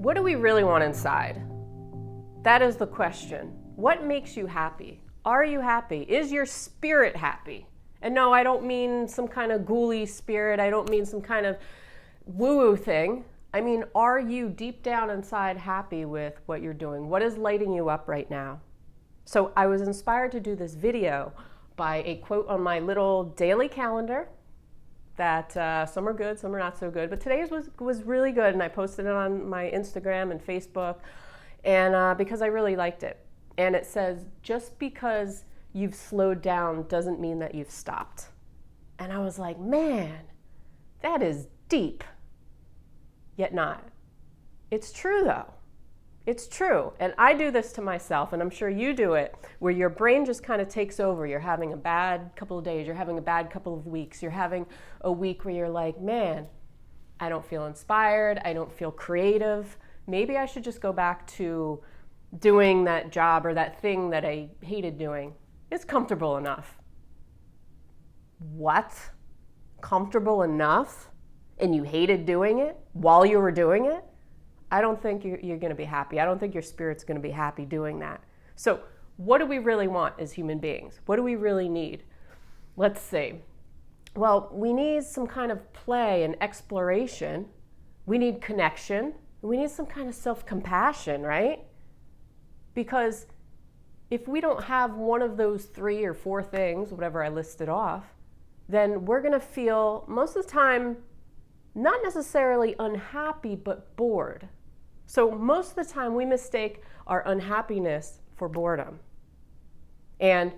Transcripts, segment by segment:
What do we really want inside? That is the question. What makes you happy? Are you happy? Is your spirit happy? And no, I don't mean some kind of ghouly spirit. I don't mean some kind of woo-woo thing. I mean, are you deep down inside happy with what you're doing? What is lighting you up right now? So I was inspired to do this video by a quote on my little daily calendar that some are good, some are not so good. But today's was really good, and I posted it on my Instagram and Facebook, and because I really liked it. And it says, just because you've slowed down doesn't mean that you've stopped. And I was like, man, that is deep, yet not. It's true though. It's true. And I do this to myself, and I'm sure you do it, where your brain just kind of takes over. You're having a bad couple of days, you're having a bad couple of weeks, you're having a week where you're like, man, I don't feel inspired, I don't feel creative. Maybe I should just go back to doing that job or that thing that I hated doing. It's comfortable enough. What? Comfortable enough? And you hated doing it while you were doing it? I don't think you're going to be happy. I don't think your spirit's going to be happy doing that. So what do we really want as human beings? What do we really need? Let's see. Well, we need some kind of play and exploration. We need connection. We need some kind of self-compassion, right? Because if we don't have one of those 3 or 4 things, whatever I listed off, then we're going to feel most of the time not necessarily unhappy, but bored. So most of the time we mistake our unhappiness for boredom. And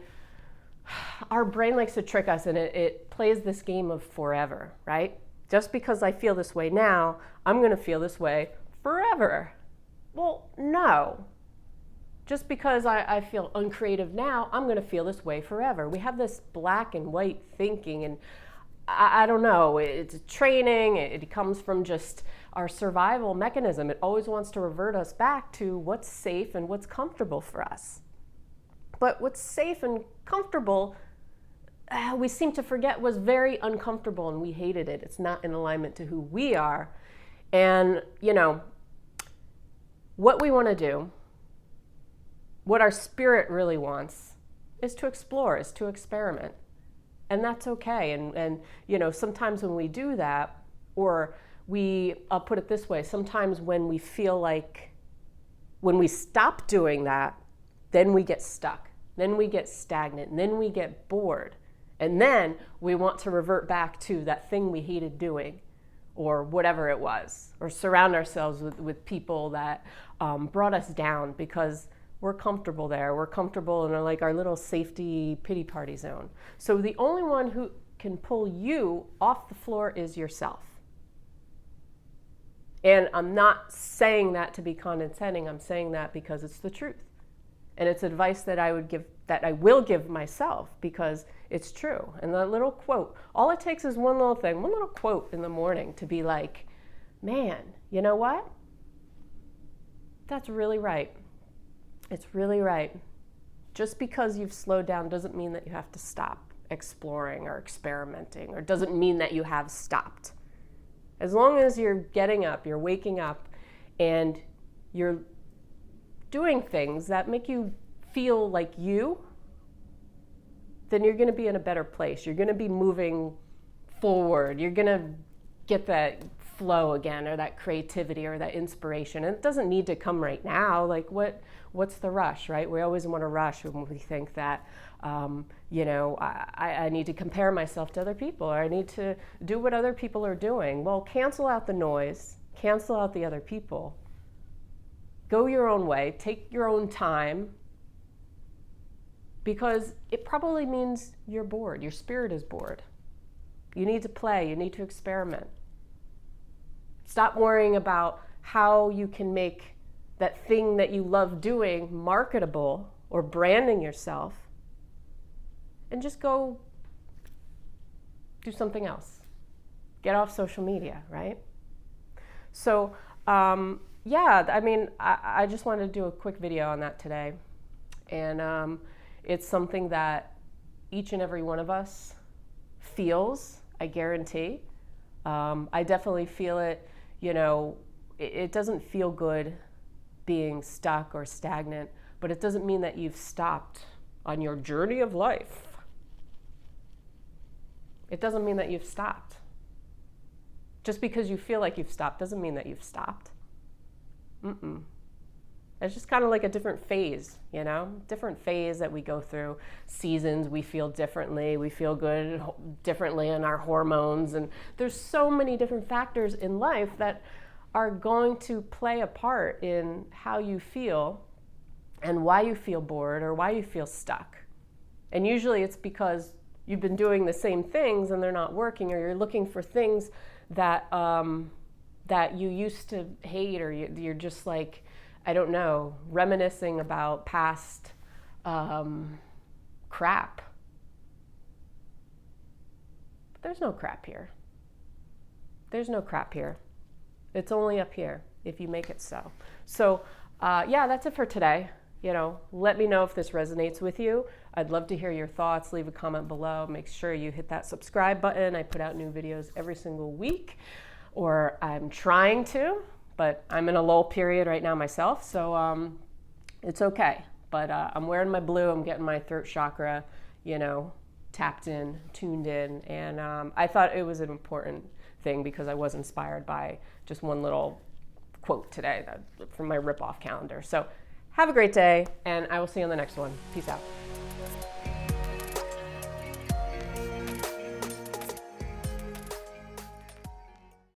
our brain likes to trick us, and it plays this game of forever, right? Just because I feel this way now, I'm going to feel this way forever. Well, no. Just because I feel uncreative now, I'm going to feel this way forever. We have this black and white thinking, and I don't know, it's training, it comes from just our survival mechanism. It always wants to revert us back to what's safe and what's comfortable for us. But what's safe and comfortable, we seem to forget was very uncomfortable, and we hated it. It's not in alignment to who we are. And, you know, what we want to do, what our spirit really wants, is to explore, is to experiment. And that's okay. And you know, sometimes when we do that, or I'll put it this way, sometimes when we feel like, when we stop doing that, then we get stuck, then we get stagnant, and then we get bored. And then we want to revert back to that thing we hated doing, or whatever it was, or surround ourselves with people that brought us down because we're comfortable there. We're comfortable in our little safety pity party zone. So the only one who can pull you off the floor is yourself. And I'm not saying that to be condescending. I'm saying that because it's the truth. And it's advice that I will give myself, because it's true. And that little quote, all it takes is one little thing, one little quote in the morning to be like, man, you know what? That's really right. It's really right. Just because you've slowed down doesn't mean that you have to stop exploring or experimenting, or doesn't mean that you have stopped. As long as you're getting up, you're waking up, and you're doing things that make you feel like you, then you're going to be in a better place. You're going to be moving forward. You're going to get that flow again, or that creativity, or that inspiration. And it doesn't need to come right now. Like what's the rush, right? We always want to rush when we think that, you know, I need to compare myself to other people, or I need to do what other people are doing. Well, cancel out the noise, cancel out the other people. Go your own way, take your own time, because it probably means you're bored. Your spirit is bored. You need to play, you need to experiment. Stop worrying about how you can make that thing that you love doing marketable, or branding yourself, and just go do something else. Get off social media, right? So, yeah, I mean, I just wanted to do a quick video on that today. And it's something that each and every one of us feels, I guarantee. I definitely feel it, you know, it doesn't feel good being stuck or stagnant, but it doesn't mean that you've stopped on your journey of life. It doesn't mean that you've stopped. Just because you feel like you've stopped doesn't mean that you've stopped. It's just kind of like a different phase, you know? Different phase that we go through. Seasons, we feel differently. We feel good differently in our hormones. And there's so many different factors in life that are going to play a part in how you feel and why you feel bored or why you feel stuck. And usually it's because you've been doing the same things and they're not working, or you're looking for things that that you used to hate, or you're just like, I don't know, reminiscing about past crap. But there's no crap here. There's no crap here. It's only up here if you make it so. So yeah, that's it for today. You know, let me know if this resonates with you. I'd love to hear your thoughts. Leave a comment below. Make sure you hit that subscribe button. I put out new videos every single week, or I'm trying to, but I'm in a lull period right now myself, so it's okay. But I'm wearing my blue. I'm getting my throat chakra, you know, tapped in, tuned in, and I thought it was an important thing because I was inspired by just one little quote today from my rip-off calendar. So have a great day, and I will see you on the next one. Peace out.